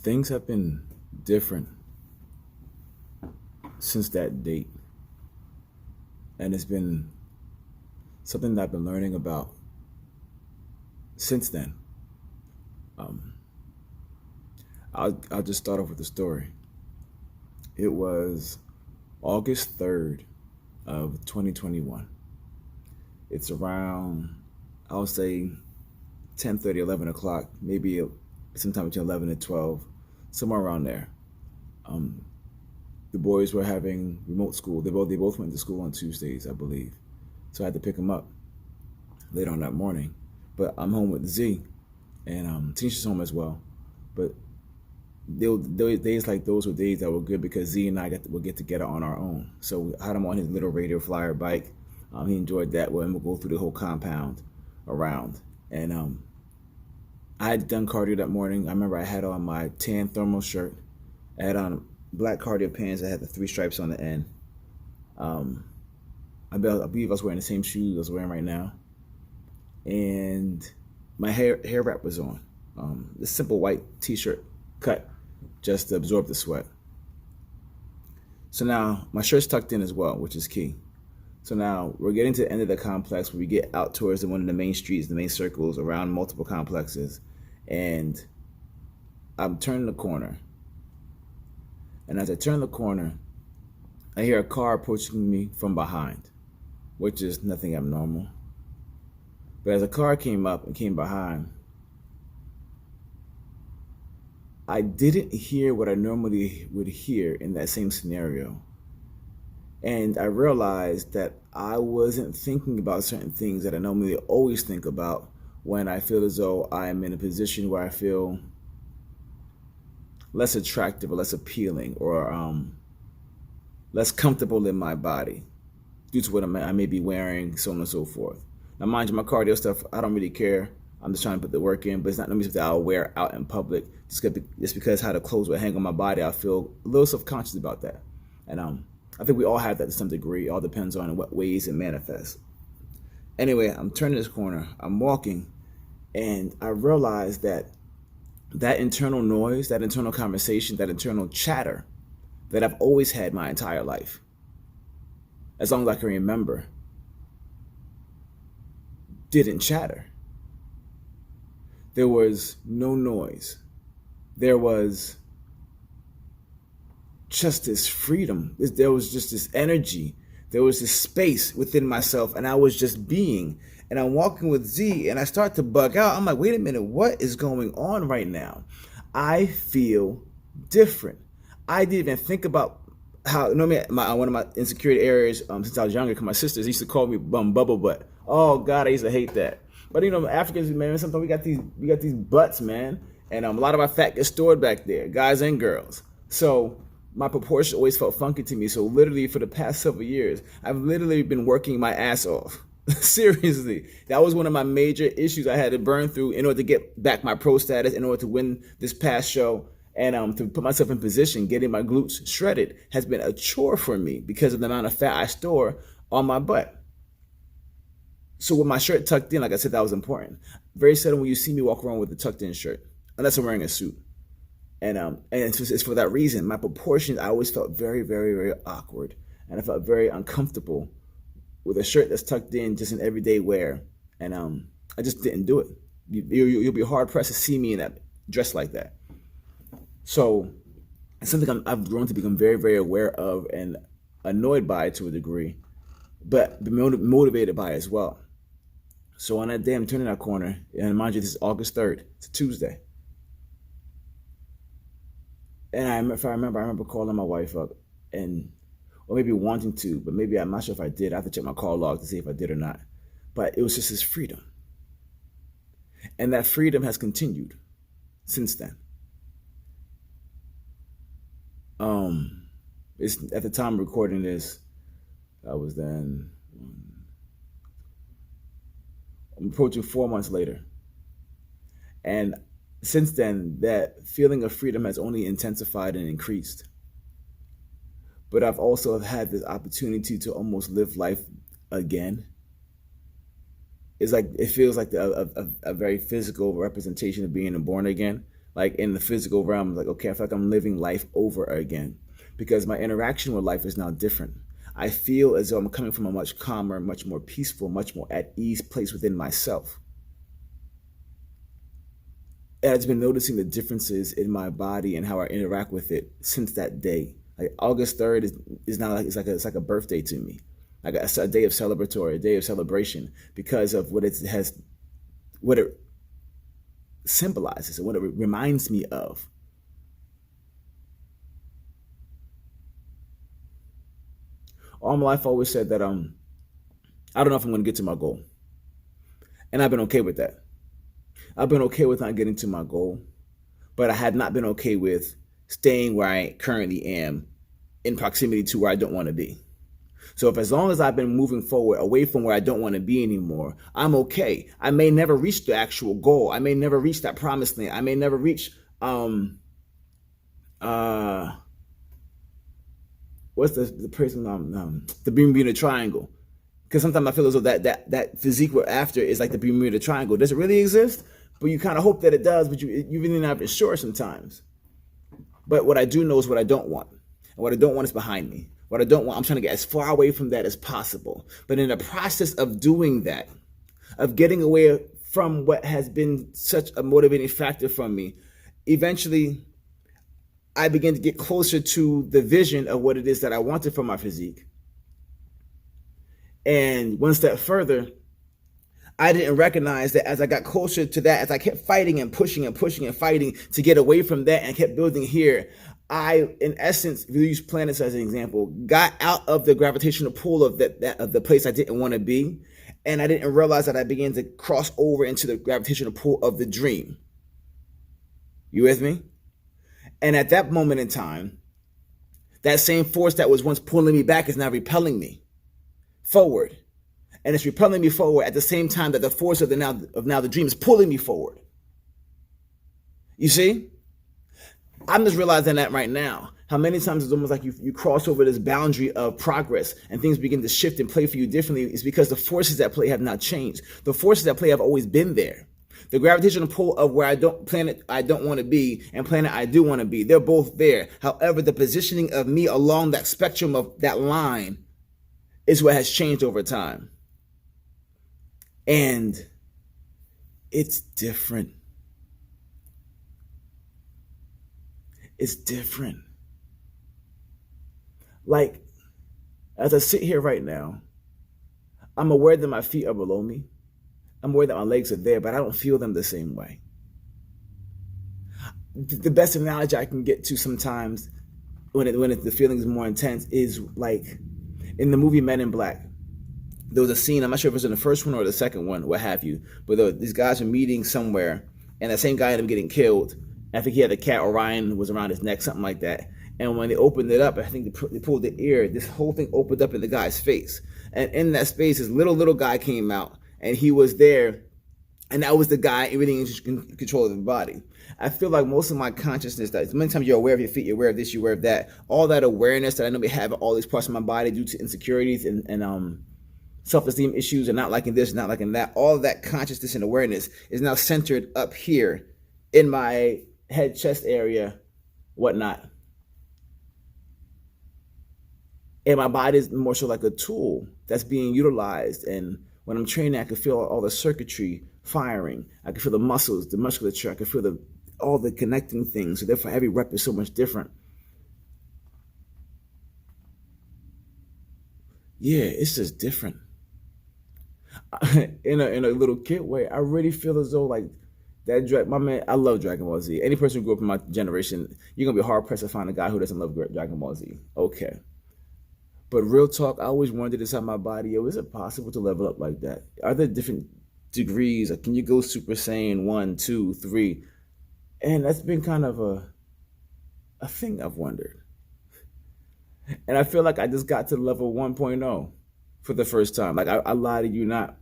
Things have been different since that date, and it's been something that I've been learning about since then. Um, I'll just start off with the story. It was August 3rd of 2021. It's around, I'll say 10:30, 11 o'clock, maybe sometime between 11 and 12, somewhere around there. Um, the boys were having remote school. They both went to school on Tuesdays, I believe. So I had to pick them up later on that morning. But I'm home with Z, and Tanisha's home as well. But days like those were days that were good because Z and I would get together on our own. So I had him on his little radio flyer bike. He enjoyed that. We'll go through the whole compound around. And I had done cardio that morning. I remember I had on my tan thermal shirt. I had on black cardio pants that had the three stripes on the end. Um, I believe I was wearing the same shoes I was wearing right now. And my hair wrap was on. This simple white t-shirt cut just to absorb the sweat. So now my shirt's tucked in as well, which is key. So now we're getting to the end of the complex where we get out towards one of the main streets, the main circles around multiple complexes. And I'm turning the corner. And as I turn the corner, I hear a car approaching me from behind, which is nothing abnormal. But as a car came up and came behind, I didn't hear what I normally would hear in that same scenario. And I realized that I wasn't thinking about certain things that I normally always think about when I feel as though I'm in a position where I feel less attractive or less appealing or less comfortable in my body due to what I may be wearing, so on and so forth. Now, mind you, my cardio stuff, I don't really care. I'm just trying to put the work in, but it's not something that I'll wear out in public just because how the clothes would hang on my body. I feel a little self-conscious about that. And I think we all have that to some degree. It all depends on in what ways it manifests. Anyway, I'm turning this corner. I'm walking, and I realize that internal noise, that internal conversation, that internal chatter that I've always had my entire life, as long as I can remember, didn't chatter. There was no noise. There was just this freedom. There was just this energy. There was this space within myself, and I was just being. And I'm walking with Z, and I start to bug out. I'm like, wait a minute, what is going on right now? I feel different. I didn't even think about how, one of my insecurity areas since I was younger, because my sisters used to call me bubble butt. Oh God, I used to hate that. But Africans, man, sometimes we got these butts, man, and a lot of our fat gets stored back there, guys and girls. So my proportion always felt funky to me. So literally for the past several years, I've literally been working my ass off. Seriously, that was one of my major issues I had to burn through in order to get back my pro status, in order to win this past show, and to put myself in position. Getting my glutes shredded has been a chore for me because of the amount of fat I store on my butt. So with my shirt tucked in, like I said, that was important. Very seldom when you see me walk around with a tucked in shirt, unless I'm wearing a suit. And it's for that reason. My proportions, I always felt very, very, very awkward. And I felt very uncomfortable with a shirt that's tucked in just in everyday wear. And I just didn't do it. You'll be hard pressed to see me in that dress like that. So it's something I've grown to become very, very aware of and annoyed by to a degree, but motivated by as well. So on that day, I'm turning that corner, and mind you, this is August 3rd. It's a Tuesday. And if I remember calling my wife up, or maybe wanting to, but maybe I'm not sure if I did. I have to check my call log to see if I did or not. But it was just this freedom. And that freedom has continued since then. It's at the time of recording this, I was then I'm approaching 4 months later. And since then, that feeling of freedom has only intensified and increased. But I've also had this opportunity to almost live life again. It's like it feels like a very physical representation of being born again. Like in the physical realm, like okay, I feel like I'm living life over again because my interaction with life is now different. I feel as though I'm coming from a much calmer, much more peaceful, much more at ease place within myself. And I've been noticing the differences in my body and how I interact with it since that day. Like August 3rd is now like it's like a birthday to me, like a day of celebratory, a day of celebration because of what it symbolizes and what it reminds me of. All my life, I always said that I don't know if I'm going to get to my goal, and I've been okay with that. I've been okay with not getting to my goal, but I had not been okay with staying where I currently am in proximity to where I don't want to be. So if as long as I've been moving forward away from where I don't want to be anymore, I'm okay. I may never reach the actual goal. I may never reach that promised land. I may never reach uh what's the person the Bermuda Triangle. Because sometimes I feel as though that physique we're after is like the Bermuda Triangle. Does it really exist? But you kind of hope that it does, but you really not sure sometimes. But what I do know is what I don't want. And what I don't want is behind me. What I don't want, I'm trying to get as far away from that as possible. But in the process of doing that, of getting away from what has been such a motivating factor from me, eventually I begin to get closer to the vision of what it is that I wanted for my physique. And one step further, I didn't recognize that as I got closer to that, as I kept fighting and pushing and pushing and fighting to get away from that and kept building here, I, in essence, if you use planets as an example, got out of the gravitational pull of of the place I didn't want to be. And I didn't realize that I began to cross over into the gravitational pull of the dream. You with me? And at that moment in time, that same force that was once pulling me back is now repelling me forward. And it's repelling me forward at the same time that the force of now the dream is pulling me forward. You see? I'm just realizing that right now. How many times it's almost like you cross over this boundary of progress and things begin to shift and play for you differently. It's because the forces at play have not changed. The forces at play have always been there. The gravitational pull of where planet I don't want to be and planet I do want to be, they're both there. However, the positioning of me along that spectrum of that line is what has changed over time. And it's different. It's different. Like, as I sit here right now, I'm aware that my feet are below me. I'm aware that my legs are there, but I don't feel them the same way. The best analogy I can get to sometimes when the feeling is more intense is like in the movie Men in Black. There was a scene, I'm not sure if it was in the first one or the second one, what have you, but these guys were meeting somewhere, and that same guy ended up getting killed. I think he had a cat, Orion was around his neck, something like that. And when they opened it up, I think they pulled the ear, this whole thing opened up in the guy's face. And in that space, this little guy came out, and he was there, and that was the guy everything in control of the body. I feel like most of my consciousness, that many times you're aware of your feet, you're aware of this, you're aware of that, all that awareness that I know we have all these parts of my body due to insecurities and self-esteem issues and not liking this, not liking that, all of that consciousness and awareness is now centered up here in my head, chest area, whatnot. And my body is more so like a tool that's being utilized. And when I'm training, I can feel all the circuitry firing. I can feel the muscles, the musculature. I can feel all the connecting things. So therefore, every rep is so much different. Yeah, it's just different. In a little kid way, I really feel as though like that my man, I love Dragon Ball Z. Any person who grew up in my generation, you're gonna be hard pressed to find a guy who doesn't love Dragon Ball Z. Okay. But real talk, I always wondered inside my body, is it possible to level up like that? Are there different degrees? Can you go Super Saiyan 1, 2, 3? And that's been kind of a thing I've wondered. And I feel like I just got to level 1.0 for the first time. Like I lie to you not.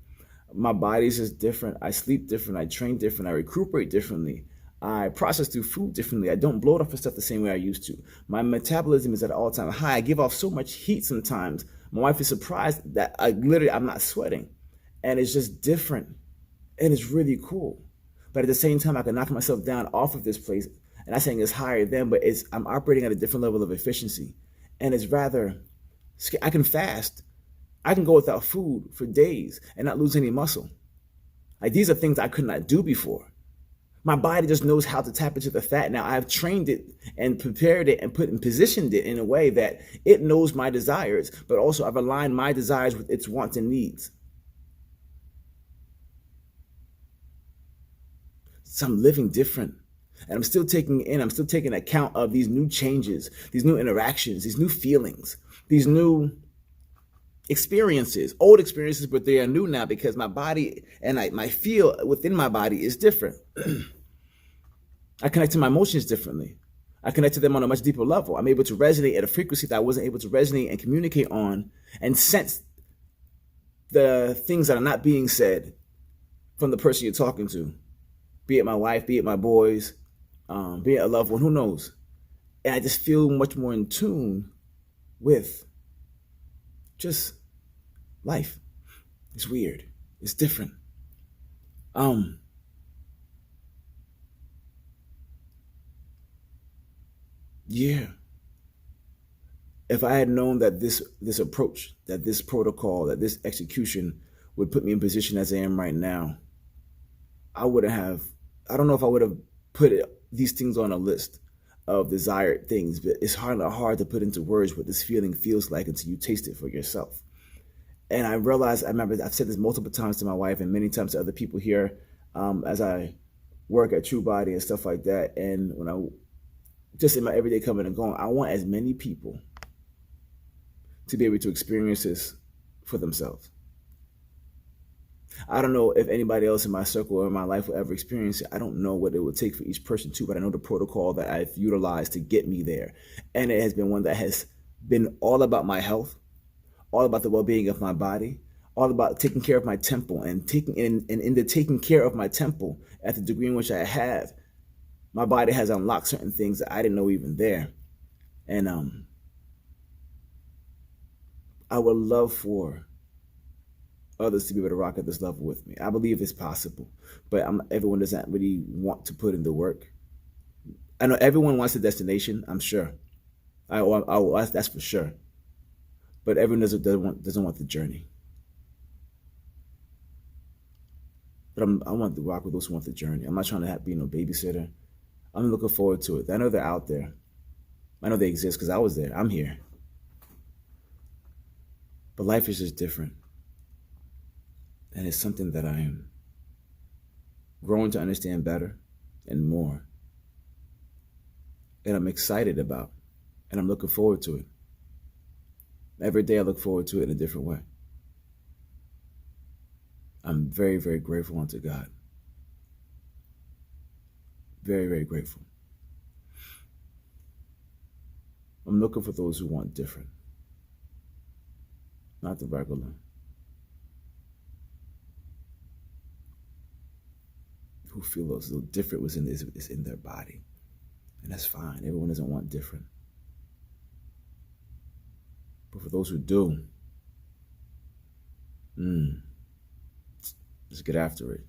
My body's just different. I sleep different. I train different. I recuperate differently. I process through food differently. I don't bloat off of stuff the same way I used to. My metabolism is at an all-time high. I give off so much heat sometimes. My wife is surprised that I'm not sweating. And it's just different. And it's really cool. But at the same time, I can knock myself down off of this place. And I'm saying it's higher than, but I'm operating at a different level of efficiency. And it's rather, I can fast. I can go without food for days and not lose any muscle. Like, these are things I could not do before. My body just knows how to tap into the fat now. I've trained it and prepared it and positioned it in a way that it knows my desires, but also I've aligned my desires with its wants and needs. So I'm living different. And I'm still taking account of these new changes, these new interactions, these new feelings, these new experiences, old experiences, but they are new now because my body and my feel within my body is different. I connect to my emotions differently. I connect to them on a much deeper level. I'm able to resonate at a frequency that I wasn't able to resonate and communicate on, and sense the things that are not being said from the person you're talking to, be it my wife, be it my boys, be it a loved one, who knows? And I just feel much more in tune with just life. It's weird. It's different. Yeah. If I had known that this approach, that this protocol, that this execution would put me in position as I am right now, I don't know if I would have put these things on a list of desired things, but it's hard to put into words what this feeling feels like until you taste it for yourself. And I remember I've said this multiple times to my wife and many times to other people here, as I work at True Body and stuff like that. And when I just in my everyday coming and going, I want as many people to be able to experience this for themselves. I don't know if anybody else in my circle or in my life will ever experience it. I don't know what it would take for each person to, but I know the protocol that I've utilized to get me there. And it has been one that has been all about my health, all about the well-being of my body, all about taking care of my temple, and in the taking care of my temple at the degree in which I have, my body has unlocked certain things that I didn't know even there. And I would love for others to be able to rock at this level with me. I believe it's possible, but everyone doesn't really want to put in the work. I know everyone wants the destination, I'm sure. That's for sure. But everyone doesn't want the journey. But I want to rock with those who want the journey. I'm not trying to be no babysitter. I'm looking forward to it. I know they're out there. I know they exist because I was there. I'm here. But life is just different. And it's something that I am growing to understand better and more. And I'm excited about. And I'm looking forward to it. Every day I look forward to it in a different way. I'm very, very grateful unto God. Very, very grateful. I'm looking for those who want different. Not the regular. Who feel as though different is in their body. And that's fine. Everyone doesn't want different. But for those who do, let's get after it.